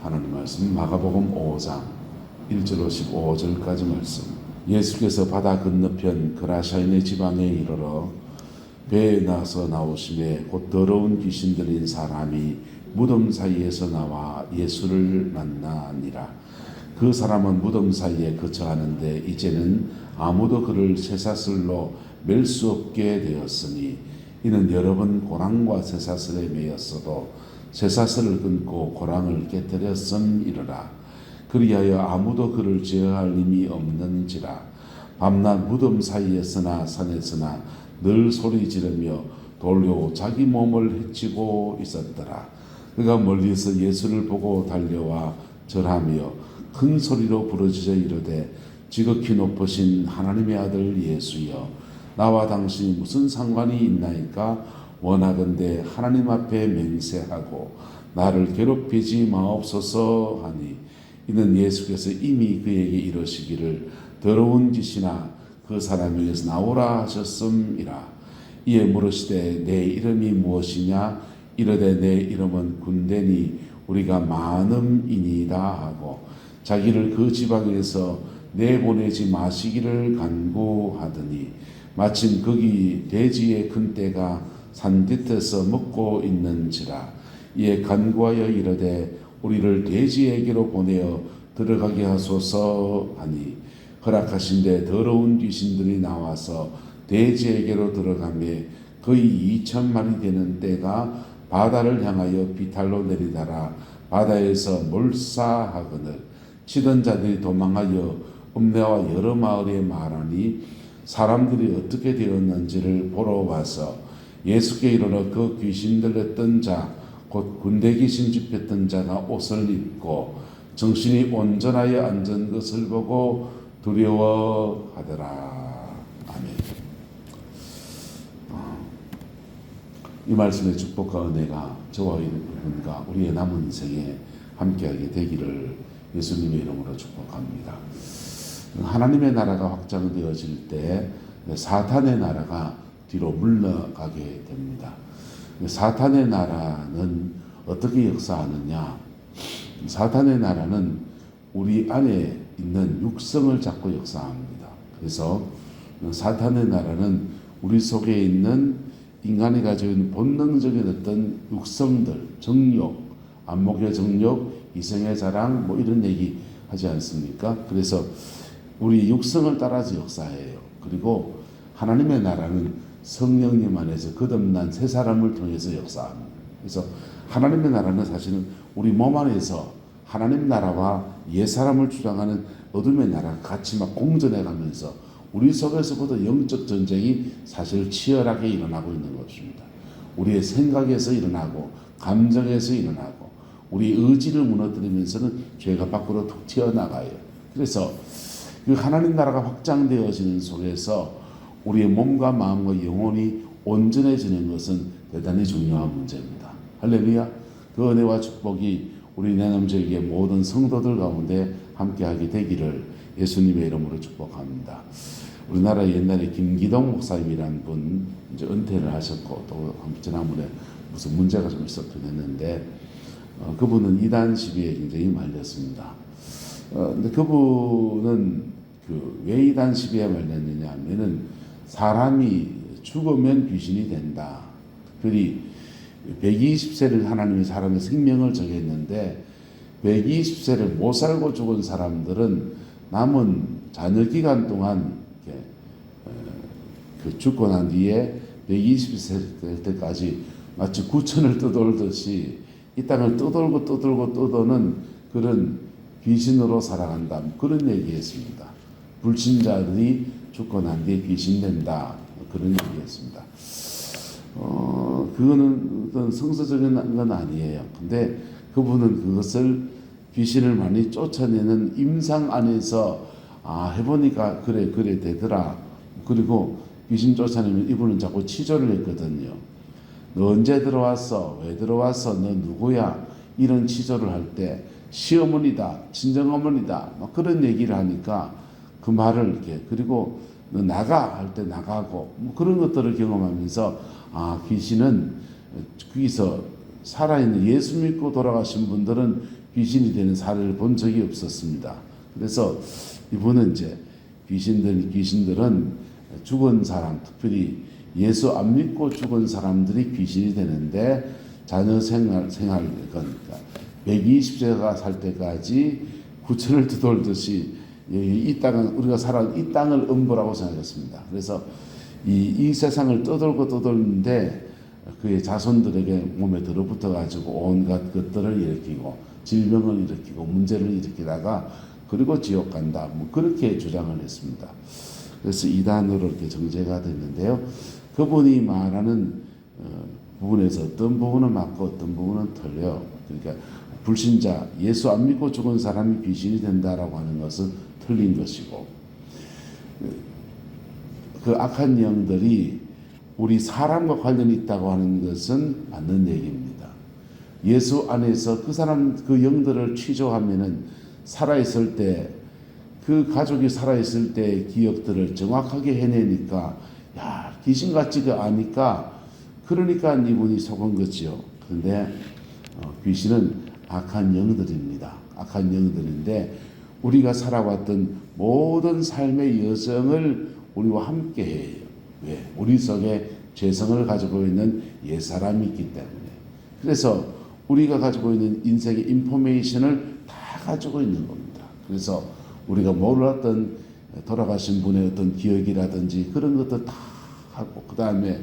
하나님 말씀 마가복음 5장 1절로 15절까지 말씀. 예수께서 바다 건너편 그라사인의 지방에 이르러 배에 나서 나오심에 곧 더러운 귀신 들린 사람이 무덤 사이에서 나와 예수를 만나니라. 그 사람은 무덤 사이에 거처하는데 이제는 아무도 그를 쇠사슬로 맬 수 없게 되었으니 이는 여러 번 고랑과 쇠사슬에 매였어도 쇠사슬을 끊고 고랑을 깨뜨렸음이러라. 그리하여 아무도 그를 제어할 힘이 없는지라. 밤낮 무덤 사이에서나 산에서나 늘 소리 지르며 돌로 자기 몸을 해치고 있었더라. 그가 멀리서 예수를 보고 달려와 절하며 큰 소리로 부르짖어 이르되 지극히 높으신 하나님의 아들 예수여, 나와 당신이 무슨 상관이 있나이까? 원하건대 하나님 앞에 맹세하고 나를 괴롭히지 마옵소서 하니, 이는 예수께서 이미 그에게 이르시기를 더러운 짓이나 그 사람에게서 나오라 하셨음이라. 이에 물으시되 내 이름이 무엇이냐? 이르되 내 이름은 군대니 우리가 많음이니이다 하고 자기를 그 지방에서 내보내지 마시기를 간구하더니, 마침 거기 돼지의 큰 떼가 산 뒤에서 먹고 있는지라. 이에 간구하여 이르되 우리를 돼지에게로 보내어 들어가게 하소서 하니, 허락하신데 더러운 귀신들이 나와서 돼지에게로 들어가매 거의 2,000마리 되는 떼가 바다를 향하여 비탈로 내리다라 바다에서 몰사하거늘, 치던 자들이 도망하여 읍내와 여러 마을에 말하니 사람들이 어떻게 되었는지를 보러 와서 예수께 이르러 그 귀신 들렸던 자 곧 군대 귀신 집혔던 자가 옷을 입고 정신이 온전하여 앉은 것을 보고 두려워하더라. 아멘. 이 말씀의 축복과 은혜가 저와 여러분과 우리의 남은 인생에 함께하게 되기를 예수님의 이름으로 축복합니다. 하나님의 나라가 확장되어질 때 사탄의 나라가 뒤로 물러가게 됩니다. 사탄의 나라는 어떻게 역사하느냐? 사탄의 나라는 우리 안에 있는 육성을 잡고 역사합니다. 그래서 사탄의 나라는 우리 속에 있는 인간이 가지고 있는 본능적인 어떤 육성들, 정욕, 안목의 정욕, 이성의 자랑, 뭐 이런 얘기 하지 않습니까? 그래서 우리 육성을 따라서 역사해요. 그리고 하나님의 나라는 성령님 안에서 거듭난 새 사람을 통해서 역사합니다. 그래서 하나님의 나라는 사실은 우리 몸 안에서 하나님 나라와 옛 사람을 주장하는 어둠의 나라가 같이 막 공존해 가면서 우리 속에서부터 영적 전쟁이 사실 치열하게 일어나고 있는 것입니다. 우리의 생각에서 일어나고 감정에서 일어나고 우리 의지를 무너뜨리면서는 죄가 밖으로 툭 튀어나가요. 그래서 그 하나님 나라가 확장되어지는 속에서 우리의 몸과 마음과 영혼이 온전해지는 것은 대단히 중요한 문제입니다. 할렐루야. 그 은혜와 축복이 우리 내남절기의 모든 성도들 가운데 함께하게 되기를 예수님의 이름으로 축복합니다. 우리나라 옛날에 김기동 목사님이라는 분 이제 은퇴를 하셨고 또 지난번에 무슨 문제가 좀 있었긴 했는데 그분은 이단 시비에 굉장히 말렸습니다. 근데 그분은 왜 이단 시비에 말렸느냐 하면은 사람이 죽으면 귀신이 된다. 그리 120세를 하나님이 사람의 생명을 정했는데 120세를 못 살고 죽은 사람들은 남은 자녀 기간 동안 죽고 난 뒤에 120세 될 때까지 마치 구천을 떠돌듯이 이 땅을 떠도는 그런 귀신으로 살아간다. 그런 얘기했습니다. 불신자들이 죽고 난 뒤에 귀신 된다. 그런 얘기했습니다. 그거는 어떤 성서적인 건 아니에요. 근데 그분은 그것을 귀신을 많이 쫓아내는 임상 안에서 해보니까 그래 되더라. 그리고 귀신 쫓아내면 이분은 자꾸 치조를 했거든요. 너 언제 들어왔어? 왜 들어왔어? 너 누구야? 이런 치조를 할 때 시어머니다, 친정어머니다, 막 그런 얘기를 하니까 그 말을 이렇게, 그리고 너 나가 할 때 나가고 뭐 그런 것들을 경험하면서 귀신은 거기서 살아있는 예수 믿고 돌아가신 분들은 귀신이 되는 사례를 본 적이 없었습니다. 그래서 이분은 이제 귀신들은 죽은 사람, 특별히 예수 안 믿고 죽은 사람들이 귀신이 되는데 자녀 생활 그러니까 120세가 살 때까지 구천을 뒤돌듯이 이 땅은 우리가 살아온 이 땅을 음보라고 생각했습니다. 그래서 이 세상을 떠돌는데 그의 자손들에게 몸에 들어붙어 가지고 온갖 것들을 일으키고 질병을 일으키고 문제를 일으키다가 그리고 지옥 간다. 뭐 그렇게 주장을 했습니다. 그래서 이단으로 이렇게 정제가 됐는데요. 그분이 말하는 부분에서 어떤 부분은 맞고 어떤 부분은 틀려요. 그러니까 불신자, 예수 안 믿고 죽은 사람이 귀신이 된다라고 하는 것은 틀린 것이고, 그 악한 영들이 우리 사람과 관련이 있다고 하는 것은 맞는 얘기입니다. 예수 안에서 그 영들을 취조하면은 살아있을 때, 그 가족이 살아있을 때 기억들을 정확하게 해내니까, 야, 귀신 같지가 않으니까, 그러니까 이분이 속은 거지요. 그런데 귀신은 악한 영들입니다. 악한 영들인데, 우리가 살아왔던 모든 삶의 여정을 우리와 함께 해요. 왜? 우리 속에 죄성을 가지고 있는 옛사람이 있기 때문에. 그래서 우리가 가지고 있는 인생의 인포메이션을 다 가지고 있는 겁니다. 그래서 우리가 몰랐던 돌아가신 분의 어떤 기억이라든지 그런 것들 다 하고, 그 다음에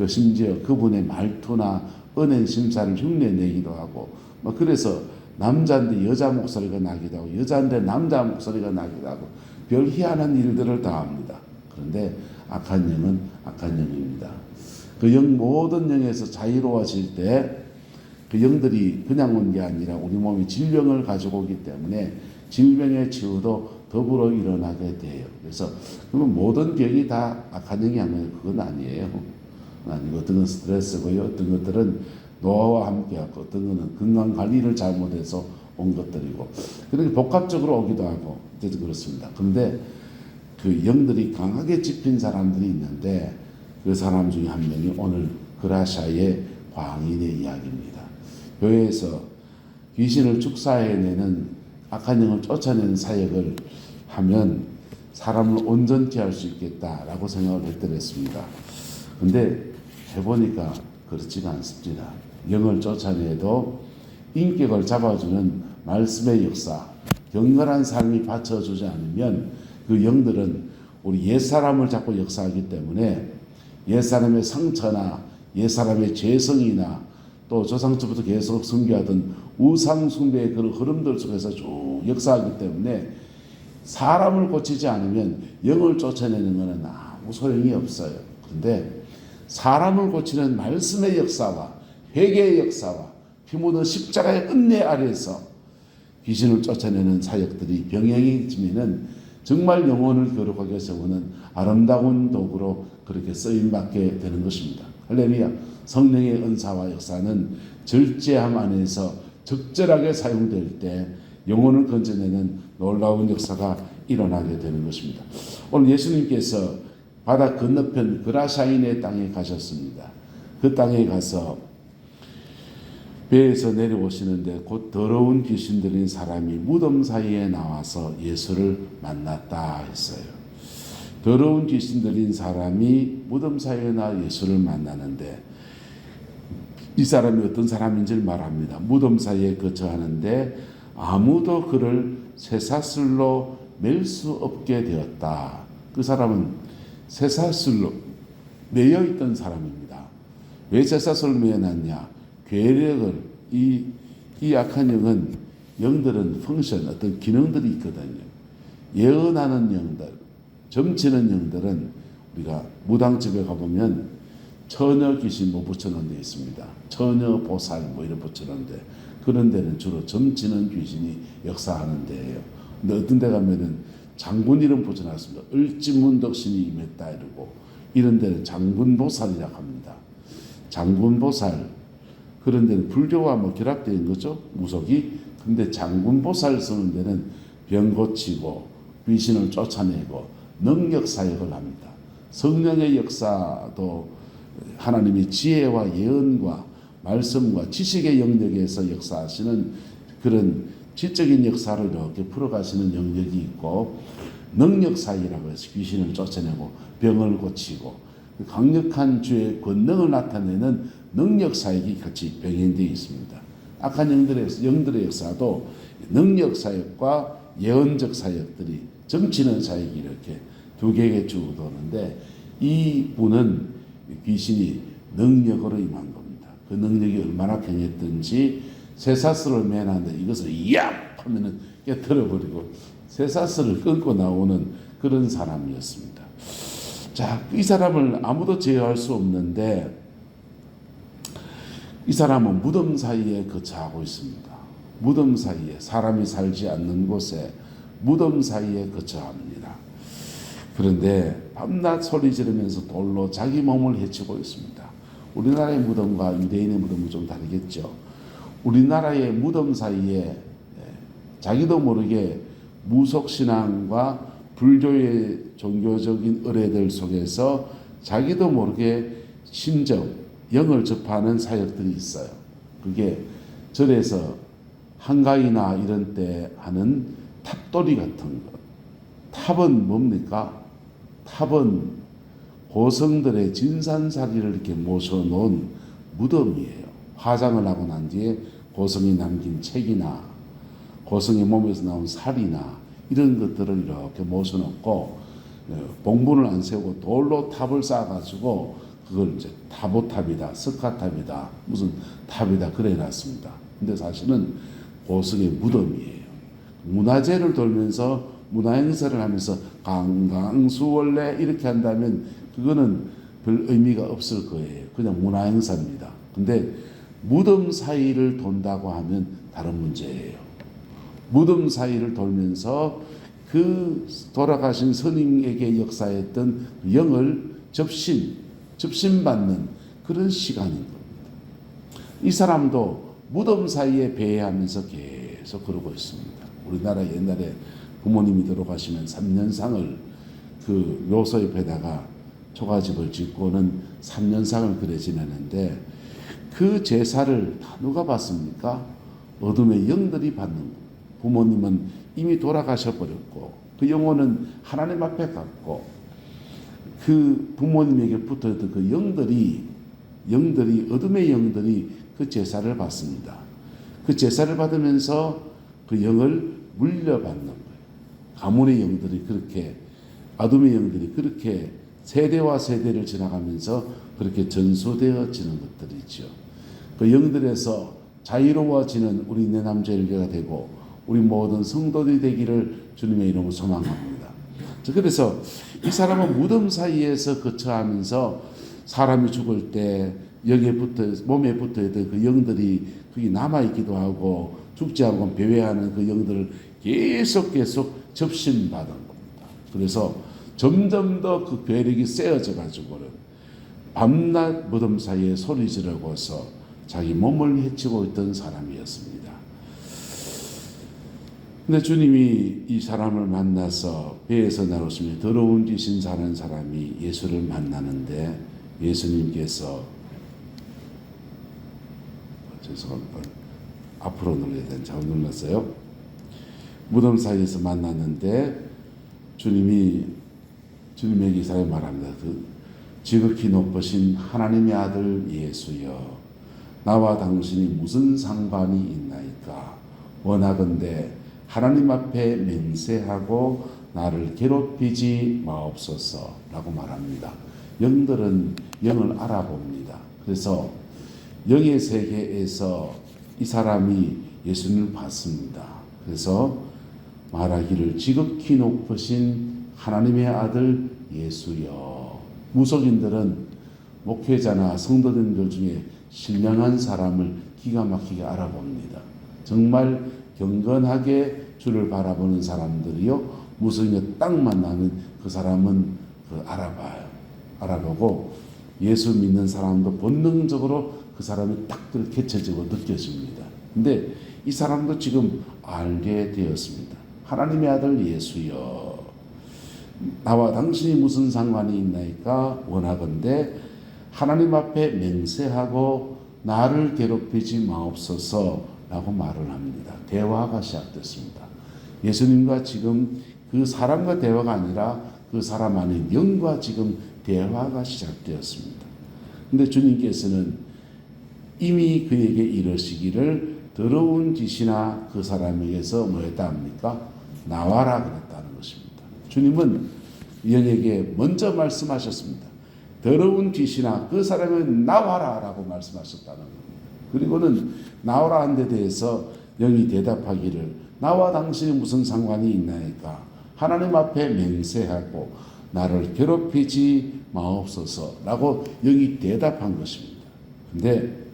심지어 그분의 말투나 은행 심사를 흉내내기도 하고, 그래서 남자인데 여자 목소리가 나기도 하고, 여자인데 남자 목소리가 나기도 하고, 별 희한한 일들을 다 합니다. 그런데 악한 영은 악한 영입니다. 그 영, 모든 영에서 자유로워질 때 그 영들이 그냥 온 게 아니라 우리 몸에 질병을 가지고 오기 때문에 질병의 치유도 더불어 일어나게 돼요. 그래서 그러면 모든 병이 다 악한 영이 아니면 그건 아니에요. 아니고 어떤 건 스트레스고요. 어떤 것들은 노화와 함께하고, 어떤 것은 건강관리를 잘못해서 온 것들이고, 그렇게 복합적으로 오기도 하고, 그래서 그렇습니다. 그런데 그 영들이 강하게 집힌 사람들이 있는데 그 사람 중에 한 명이 오늘 그라샤의 광인의 이야기입니다. 교회에서 귀신을 축사해내는 악한 영을 쫓아내는 사역을 하면 사람을 온전케 할 수 있겠다라고 생각을 했더랬습니다. 근데 해보니까 그렇지가 않습니다. 영을 쫓아내도 인격을 잡아주는 말씀의 역사, 경건한 삶이 받쳐주지 않으면 그 영들은 우리 옛사람을 잡고 역사하기 때문에 옛사람의 상처나 옛사람의 죄성이나 또 조상처부터 계속 숭배하던 우상 숭배의 그런 흐름들 속에서 쭉 역사하기 때문에 사람을 고치지 않으면 영을 쫓아내는 것은 아무 소용이 없어요. 그런데 사람을 고치는 말씀의 역사와 회개의 역사와 피 묻은 십자가의 은혜 아래에서 귀신을 쫓아내는 사역들이 병행해지면은 정말 영혼을 거룩하게 세우는 아름다운 도구로 그렇게 쓰임받게 되는 것입니다. 할렐루야. 성령의 은사와 역사는 절제함 안에서 적절하게 사용될 때 영혼을 건져내는 놀라운 역사가 일어나게 되는 것입니다. 오늘 예수님께서 바다 건너편 그라사인의 땅에 가셨습니다. 그 땅에 가서 배에서 내려오시는데 곧 더러운 귀신 들린 사람이 무덤 사이에 나와서 예수를 만났다 했어요. 더러운 귀신 들린 사람이 무덤 사이에 나와 예수를 만나는데 이 사람이 어떤 사람인지를 말합니다. 무덤 사이에 거처하는데 아무도 그를 쇠사슬로 맬 수 없게 되었다. 그 사람은 쇠사슬로 매여 있던 사람입니다. 왜 쇠사슬로 매여놨냐? 괴력을, 이 악한 영들은 펑션, 어떤 기능들이 있거든요. 예언하는 영들, 점치는 영들은 우리가 무당집에 가보면 처녀 귀신 뭐 붙여놓은 데 있습니다. 처녀 보살 뭐 이런 붙여놓은데 그런 데는 주로 점치는 귀신이 역사하는 데예요. 근데 어떤 데 가면은 장군 이름 붙여놨습니다. 을지문덕신이 임했다 이러고, 이런 데는 장군보살이라고 합니다. 장군보살, 그런 데는 불교와 뭐 결합된 거죠. 무속이. 근데 장군보살 쓰는 데는 병 고치고 귀신을 쫓아내고 능력 사역을 합니다. 성령의 역사도 하나님의 지혜와 예언과 말씀과 지식의 영역에서 역사하시는 그런 지적인 역사를 이렇게 풀어가시는 영역이 있고, 능력 사이라고 해서 귀신을 쫓아내고 병을 고치고 강력한 주의 권능을 나타내는 능력 사역이 같이 병행되어 있습니다. 악한 영들의 역사도 능력 사역과 예언적 사역들이, 정치는 사역이 이렇게 두 개에 쭉 도는데, 이 분은 귀신이 능력으로 임한 겁니다. 그 능력이 얼마나 강했든지 쇠사슬을 매는데 이것을 얍 하면은 깨트려버리고 쇠사슬을 끊고 나오는 그런 사람이었습니다. 자, 이 사람을 아무도 제어할 수 없는데, 이 사람은 무덤 사이에 거처하고 있습니다. 무덤 사이에, 사람이 살지 않는 곳에 무덤 사이에 거처합니다. 그런데 밤낮 소리 지르면서 돌로 자기 몸을 해치고 있습니다. 우리나라의 무덤과 유대인의 무덤은 좀 다르겠죠. 우리나라의 무덤 사이에 자기도 모르게 무속신앙과 불교의 종교적인 의례들 속에서 자기도 모르게 신정, 영을 접하는 사역들이 있어요. 그게 절에서 한가위나 이런 때 하는 탑돌이 같은 것. 탑은 뭡니까? 탑은 고성들의 진산사리를 이렇게 모셔놓은 무덤이에요. 화장을 하고 난 뒤에 고성이 남긴 책이나 고성의 몸에서 나온 살이나 이런 것들을 이렇게 모셔놓고 봉분을 안 세우고 돌로 탑을 쌓아가지고 그걸 이제 타보탑이다, 석가탑이다, 무슨 탑이다 그래 놨습니다. 근데 사실은 고성의 무덤이에요. 문화재를 돌면서 문화행사를 하면서 강강수월래 이렇게 한다면 그거는 별 의미가 없을 거예요. 그냥 문화행사입니다. 근데 무덤 사이를 돈다고 하면 다른 문제예요. 무덤 사이를 돌면서 그 돌아가신 스님에게 역사했던 영을 접신받는 그런 시간인 겁니다. 이 사람도 무덤 사이에 배회하면서 계속 그러고 있습니다. 우리나라 옛날에 부모님이 돌아가시면 3년상을 그 묘소 옆에다가 초가집을 짓고는 3년상을 그래 지내는데, 그 제사를 다 누가 받습니까? 어둠의 영들이 받는 거예요. 부모님은 이미 돌아가셔 버렸고 그 영혼은 하나님 앞에 갔고, 그 부모님에게 붙어있던 그 영들이 어둠의 영들이 그 제사를 받습니다. 그 제사를 받으면서 그 영을 물려받는 거예요. 가문의 영들이 그렇게, 어둠의 영들이 그렇게 세대와 세대를 지나가면서 그렇게 전수되어지는 것들이죠. 그 영들에서 자유로워지는 우리 내남자일교가 되고 우리 모든 성도들이 되기를 주님의 이름으로 소망합니다. 그래서 이 사람은 무덤 사이에서 거처하면서 사람이 죽을 때 여기에 몸에 붙어있던 그 영들이 거기 남아있기도 하고 죽지 않고 배회하는 그 영들을 계속 접신받은 겁니다. 그래서 점점 더 그 괴력이 세어져 가지고는 밤낮 무덤 사이에 소리 지르고서 자기 몸을 해치고 있던 사람이었습니다. 근데 주님이 이 사람을 만나서 배에서 나오시며 더러운 귀신 사는 사람이 예수를 만나는데, 예수님께서 죄송합니다. 앞으로 눌러야 되는 잘못 눌렀어요. 무덤 사이에서 만났는데 주님에게 이 사람이 말합니다. 그 지극히 높으신 하나님의 아들 예수여, 나와 당신이 무슨 상관이 있나이까? 원하건대 하나님 앞에 맹세하고 나를 괴롭히지 마옵소서 라고 말합니다. 영들은 영을 알아봅니다. 그래서 영의 세계에서 이 사람이 예수님을 봤습니다. 그래서 말하기를 지극히 높으신 하나님의 아들 예수여. 무속인들은 목회자나 성도들 중에 신령한 사람을 기가 막히게 알아봅니다. 정말 경건하게 주를 바라보는 사람들이요, 무속인을 딱 만나면 그 사람은 알아봐요. 알아보고 예수 믿는 사람도 본능적으로 그 사람이 딱 그렇게 채지고 느껴집니다. 근데 이 사람도 지금 알게 되었습니다. 하나님의 아들 예수여, 나와 당신이 무슨 상관이 있나이까? 원하건대 하나님 앞에 맹세하고 나를 괴롭히지 마옵소서 라고 말을 합니다. 대화가 시작됐습니다. 예수님과 지금 그 사람과 대화가 아니라 그 사람 안에 영과 지금 대화가 시작되었습니다. 근데 주님께서는 이미 그에게 이르시기를 더러운 짓이나 그 사람에게서 뭐 했다 합니까? 나와라 그랬다는 것입니다. 주님은 영에게 먼저 말씀하셨습니다. 더러운 짓이나 그 사람에게 나와라 라고 말씀하셨다는 겁니다. 그리고는 나오라 한 데 대해서 영이 대답하기를 나와 당신이 무슨 상관이 있나이까? 하나님 앞에 맹세하고 나를 괴롭히지 마옵소서라고 영이 대답한 것입니다. 근데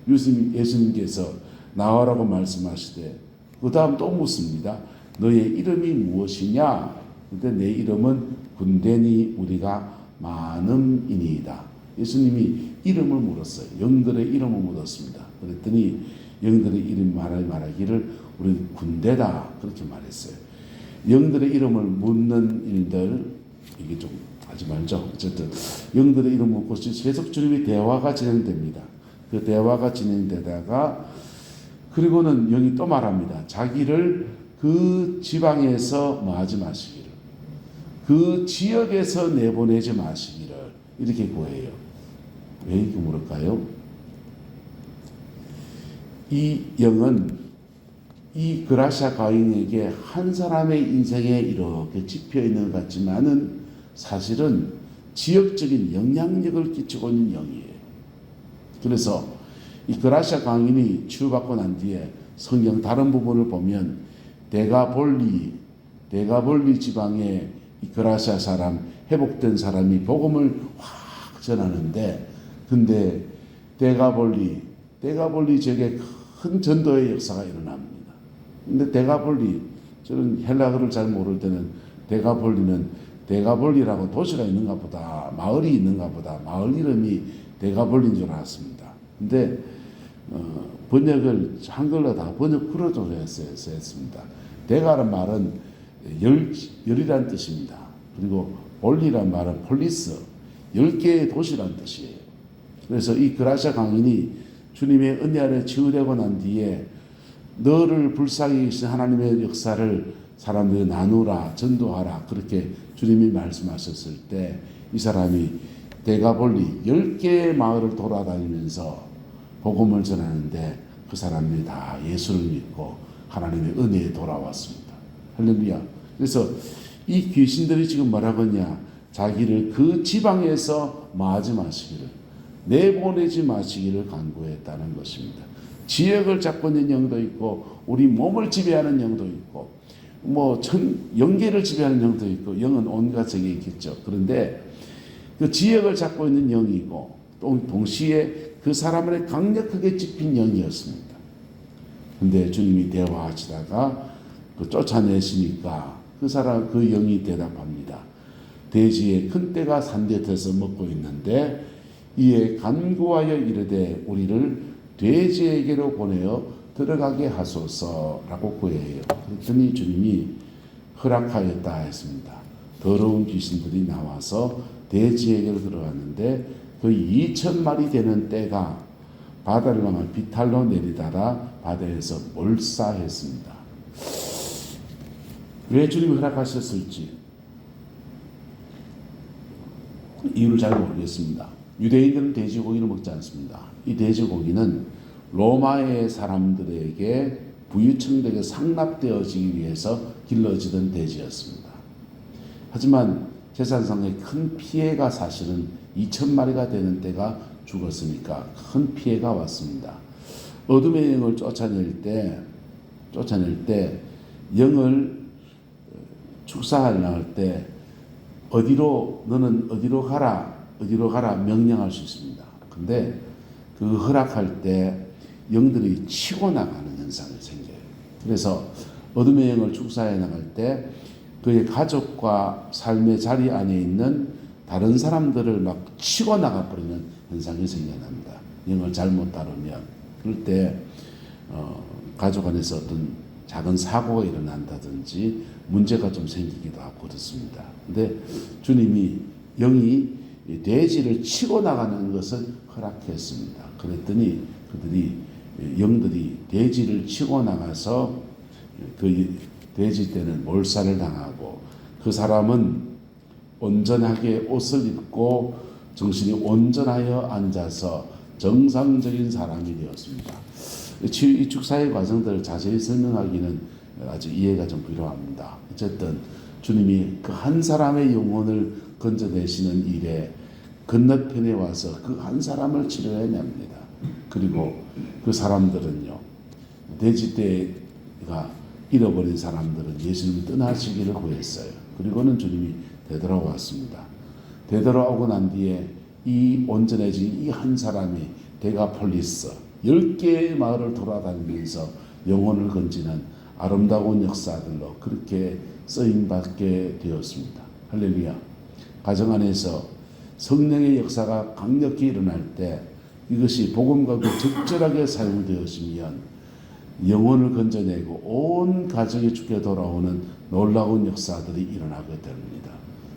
예수님께서 나와라고 말씀하시되 그 다음 또 묻습니다. 너의 이름이 무엇이냐? 근데 내 이름은 군대니 우리가 많음이니이다. 예수님이 이름을 물었어요. 영들의 이름을 물었습니다. 그랬더니 영들의 이름 말하기를 우리는 군대다 그렇게 말했어요. 영들의 이름을 묻는 일들 이게 좀 하지 말죠. 어쨌든 영들의 이름을 묻고 계속 주님의 대화가 진행됩니다. 그 대화가 진행되다가 그리고는 영이 또 말합니다. 자기를 그 지방에서 뭐 하지 마시기를, 그 지역에서 내보내지 마시기를 이렇게 구해요. 왜 이렇게 물을까요? 이 영은 이 그라샤 가인에게 한 사람의 인생에 이렇게 집혀 있는 것 같지만은 사실은 지역적인 영향력을 끼치고 있는 영이에요. 그래서 이 그라샤 가인이 치유받고 난 뒤에 성경 다른 부분을 보면 데가볼리 지방에 이 그라샤 사람 회복된 사람이 복음을 확 전하는데 근데 데가볼리 지역에 큰 전도의 역사가 일어납니다. 근데 데가볼리 저는 헬라어를 잘 모를 때는 데가볼리라고 도시가 있는가 보다 마을이 있는가 보다 마을 이름이 데가볼리인 줄 알았습니다. 근데 번역을 한글로 다 번역 풀어줘서 했습니다. 데가라는 말은 열이란 뜻입니다. 그리고 볼리란 말은 폴리스 10개의 도시란 뜻이에요. 그래서 이 그라샤 강인이 주님의 은혜 아래 치유되고 난 뒤에 너를 불쌍히 계신 하나님의 역사를 사람들이 나누라 전도하라 그렇게 주님이 말씀하셨을 때 이 사람이 데가볼리 10개의 마을을 돌아다니면서 복음을 전하는데 그 사람들이 다 예수를 믿고 하나님의 은혜에 돌아왔습니다. 할렐루야. 그래서 이 귀신들이 지금 뭐라고 하냐, 자기를 그 지방에서 마하지 마시기를, 내보내지 마시기를 간구했다는 것입니다. 지역을 잡고 있는 영도 있고 우리 몸을 지배하는 영도 있고 영계를 지배하는 영도 있고 영은 온갖 적이 있겠죠. 그런데 그 지역을 잡고 있는 영이고 또 동시에 그 사람을 강력하게 찝힌 영이었습니다. 근데 주님이 대화하시다가 쫓아내시니까 그 영이 대답합니다. 대지에 큰 떼가 산뜻해서 먹고 있는데 이에 간구하여 이르되 우리를 돼지에게로 보내어 들어가게 하소서라고 구해요. 그랬더니 주님이 허락하였다 했습니다. 더러운 귀신들이 나와서 돼지에게로 들어갔는데 거의 2,000마리 되는 떼가 바다를 향해 비탈로 내리다가 바다에서 몰사했습니다. 왜 주님이 허락하셨을지 이유를 잘 모르겠습니다. 유대인들은 돼지고기를 먹지 않습니다. 이 돼지고기는 로마의 사람들에게 부유층들에게 상납되어지기 위해서 길러지던 돼지였습니다. 하지만 제사상에 큰 피해가 사실은 2,000마리가 되는 떼가 죽었으니까 큰 피해가 왔습니다. 어둠의 영을 쫓아낼 때 영을 축사하려 때 너는 어디로 가라 명령할 수 있습니다. 근데 그 허락할 때 영들이 치고 나가는 현상이 생겨요. 그래서 어둠의 영을 축사해 나갈 때 그의 가족과 삶의 자리 안에 있는 다른 사람들을 막 치고 나가버리는 현상이 생겨납니다. 영을 잘못 다루면. 그럴 때 가족 안에서 어떤 작은 사고가 일어난다든지 문제가 좀 생기기도 하고 그렇습니다. 근데 주님이 영이 돼지를 치고 나가는 것을 허락했습니다. 그랬더니 그들이 영들이 돼지를 치고 나가서 그 돼지 때는 몰살을 당하고 그 사람은 온전하게 옷을 입고 정신이 온전하여 앉아서 정상적인 사람이 되었습니다. 이 축사의 과정들을 자세히 설명하기는 아주 이해가 좀 필요합니다. 어쨌든 주님이 그 한 사람의 영혼을 건져내시는 일에 건너편에 와서 그 한 사람을 치료해냅니다. 그리고 그 사람들은요, 돼지떼가 잃어버린 사람들은 예수님이 떠나시기를 구했어요. 그리고는 주님이 되돌아왔습니다. 되돌아오고 난 뒤에 이 온전해진 이 한 사람이 데가폴리스 10개의 마을을 돌아다니면서 영혼을 건지는 아름다운 역사들로 그렇게 쓰임받게 되었습니다. 할렐루야. 가정 안에서 성령의 역사가 강력히 일어날 때 이것이 복음과 적절하게 사용되었으면 영혼을 건져내고 온 가정이 주께 돌아오는 놀라운 역사들이 일어나게 됩니다.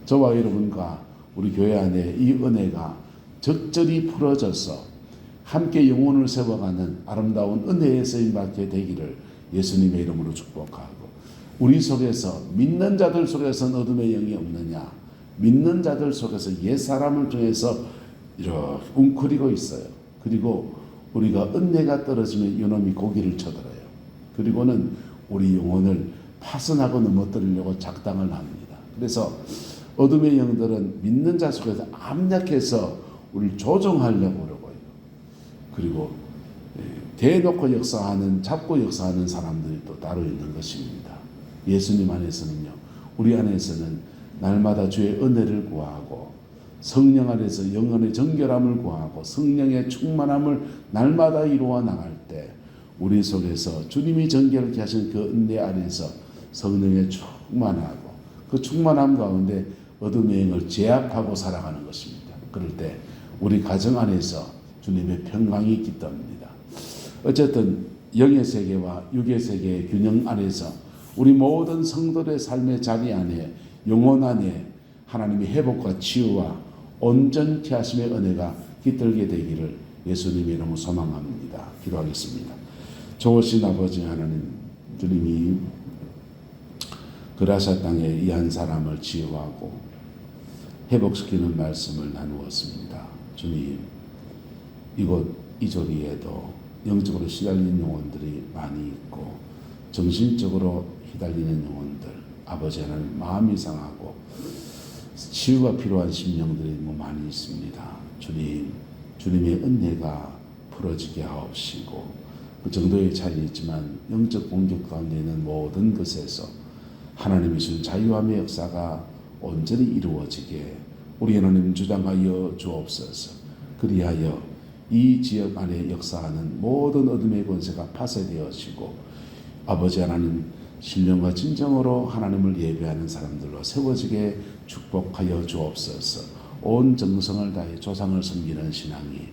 저와 여러분과 우리 교회 안에 이 은혜가 적절히 풀어져서 함께 영혼을 세워가는 아름다운 은혜의 쓰임받게 되기를 예수님의 이름으로 축복하고, 우리 속에서 믿는 자들 속에서는 어둠의 영이 없느냐, 믿는 자들 속에서 옛사람을 통해서 이렇게 웅크리고 있어요. 그리고 우리가 은혜가 떨어지면 이놈이 고기를 쳐들어요. 그리고는 우리 영혼을 파손하고 넘어뜨리려고 작당을 합니다. 그래서 어둠의 영들은 믿는 자 속에서 암약해서 우리를 조종하려고 그러고요. 그리고 대놓고 역사하는, 잡고 역사하는 사람들이 또 따로 있는 것입니다. 예수님 안에서는요, 우리 안에서는 날마다 주의 은혜를 구하고 성령 안에서 영혼의 정결함을 구하고 성령의 충만함을 날마다 이루어 나갈 때 우리 속에서 주님이 정결케 하신 그 은혜 안에서 성령의 충만하고 그 충만함 가운데 어둠의 영을 제압하고 살아가는 것입니다. 그럴 때 우리 가정 안에서 주님의 평강이 깃듭니다. 어쨌든 영의 세계와 육의 세계의 균형 안에서 우리 모든 성도의 삶의 자리 안에, 영혼 안에 하나님의 회복과 치유와 온전케 하심의 은혜가 깃들게 되기를 예수님의 이름으로 소망합니다. 기도하겠습니다. 좋으신 아버지 하나님, 주님이 그라사 땅에 이 한 사람을 치유하고 회복시키는 말씀을 나누었습니다. 주님, 이곳 이조리에도 영적으로 시달리는 영혼들이 많이 있고 정신적으로 휘달리는 영혼들, 아버지 하나님 마음이 상하고 치유가 필요한 심령들이 많이 있습니다. 주님, 주님의 은혜가 풀어지게 하옵시고, 그 정도의 차이는 있지만 영적 공격 가운데 있는 모든 것에서 하나님이 주신 자유함의 역사가 온전히 이루어지게 우리 하나님 주장하여 주옵소서. 그리하여 이 지역 안에 역사하는 모든 어둠의 권세가 파쇄되어지고 아버지 하나님 신령과 진정으로 하나님을 예배하는 사람들로 세워지게 축복하여 주옵소서. 온 정성을 다해 조상을 섬기는 신앙이,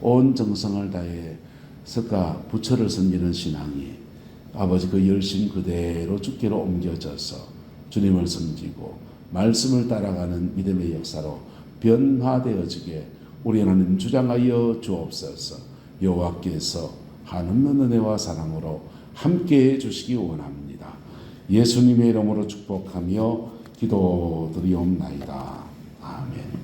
온 정성을 다해 석가 부처를 섬기는 신앙이 아버지 그 열심 그대로 주께로 옮겨져서 주님을 섬기고 말씀을 따라가는 믿음의 역사로 변화되어지게 우리 하나님 주장하여 주옵소서. 여호와께서 한없는 은혜와 사랑으로 함께해 주시기 원합니다. 예수님의 이름으로 축복하며 기도드리옵나이다. 아멘.